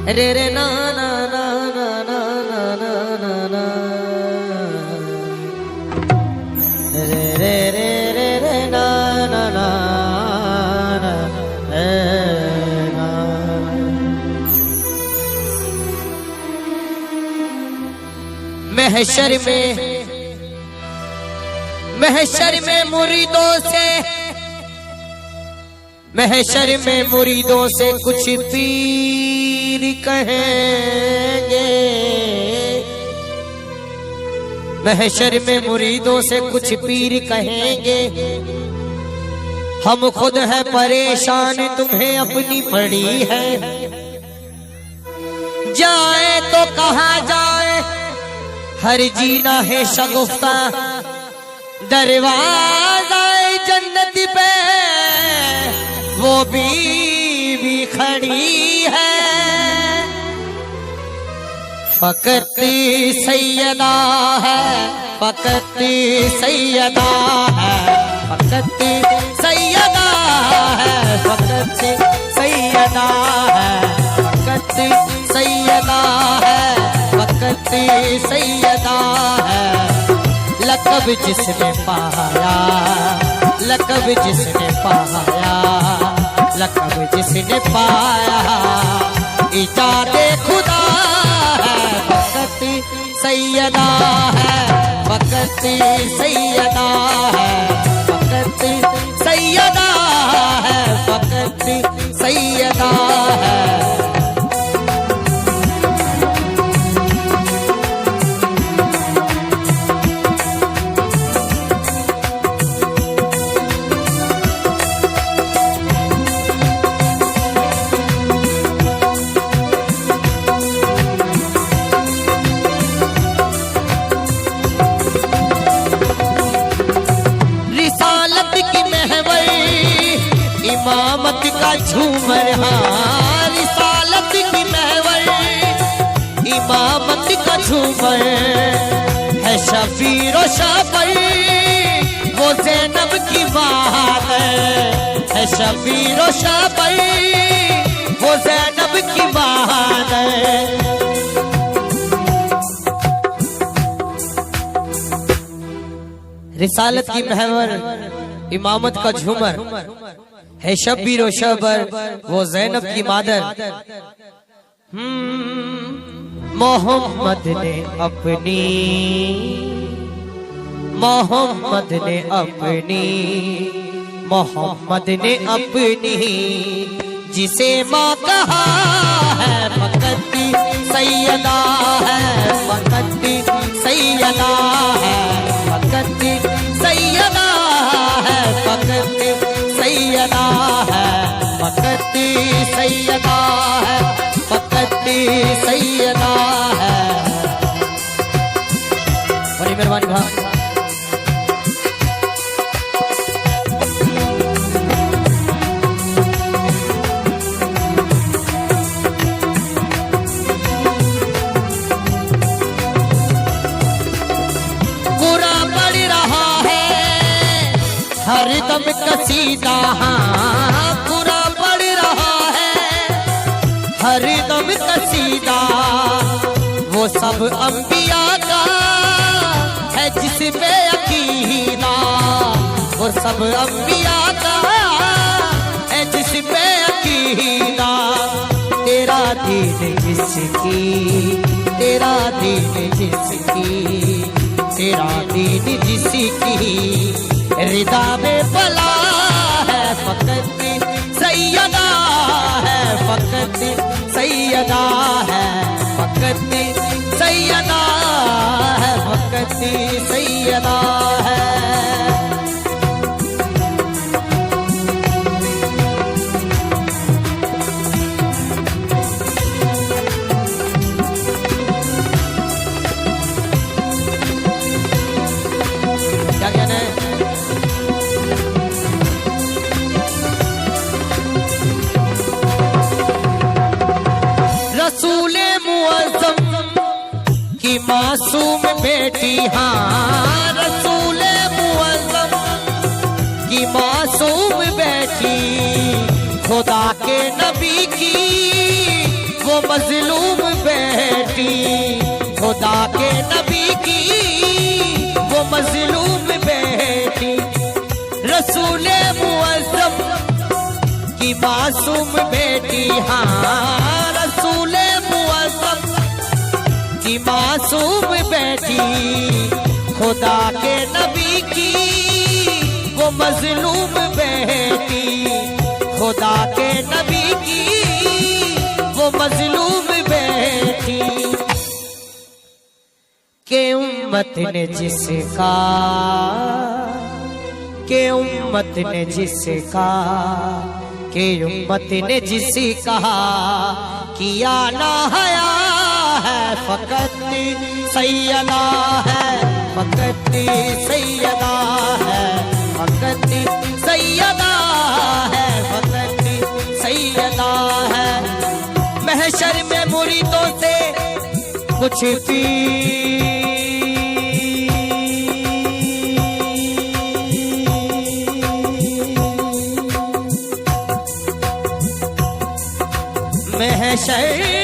रे रे ना ना ना ना ना ना ना ना रे रे रे रे रे ना ना ना ना महशर में मुरीदों से महशर में मुरीदों से कुछ पीर कहेंगे। महशर में मुरीदों से कुछ पीर कहेंगे। हम खुद है परेशान तुम्हें अपनी पड़ी है। जाए तो कहाँ जाए हर जीना है शगुफ्ता। दरवाज़ा जन्नत पे वो बीवी खड़ी है। फकत सैयदा है, फकत सैयदा है, फकत सैयदा है, फकत सैयदा है, फकत सैयदा है, फकत सैयदा है। लक़ब जिसने पाया, लक़ब जिसने पाया, लक़ब जिसने पाया इजादे खुदा है। फकत सैयदा है, फकत सैयदा है, फकत सैयदा है, फकत सैयदा है। इमामत का झूमर, हाँ रिसालत की महवर, इमामत का झूमर है शफीर और शाफर। वो ज़ैनब की बात है शफीर और शाफर, वो ज़ैनब की बात है। रिसालत की महवर, इमामत का झूमर है शब्बीर और शबर, वो ज़ैनब की मादर। मोहम्मद ने अपनी, मोहम्मद ने अपनी, मोहम्मद ने अपनी जिसे माँ कहा है। फकत सैयदा है, फकत सैयदा है, फकत सैयदा है, फकत सैयदा है, फकत सैयदा है, फकत सैयदा है। बड़ी मेहरबानी भाई। हर दम कसीदा, हाँ पूरा पढ़ रहा है हर दम कसीदा। वो सब अंबिया का है जिस पे अकीदा, वो सब अंबिया का है जिस पे अकीदा। तेरा दीन जिसकी, तेरा दीन जिसकी, तेरा दीन जिसकी रिदा में भला है। फकत सैयदा है, फकत सैयदा है, फकत सैयदा है, फकत सैयदा है। क्या कहना है? रसूले मुअज़्ज़म की मासूम बेटी, हाँ रसूले मुअज़्ज़म की मासूम बेटी, खुदा के नबी की वो वो मजलूम बेटी खुदा के नबी की, वो मजलूम बेटी रसूले मुअज़्ज़म की मासूम बेटी। हाँ रसूले मुअज़्ज़म की मासूम बेटी खुदा के नबी की, वो मजलूम बेटी खुदा के नबी की, वो मजलूम बेटी। के उम्मत ने जिसका, के उम्मत ने जिसका, के उम्मत ने जिसे कहा किया ना हया है फकत सैयदा है, फकत सैयदा है, फकत सैयदा है, फकत सैयदा है। महशर में मुरीदों से कुछ भी महशर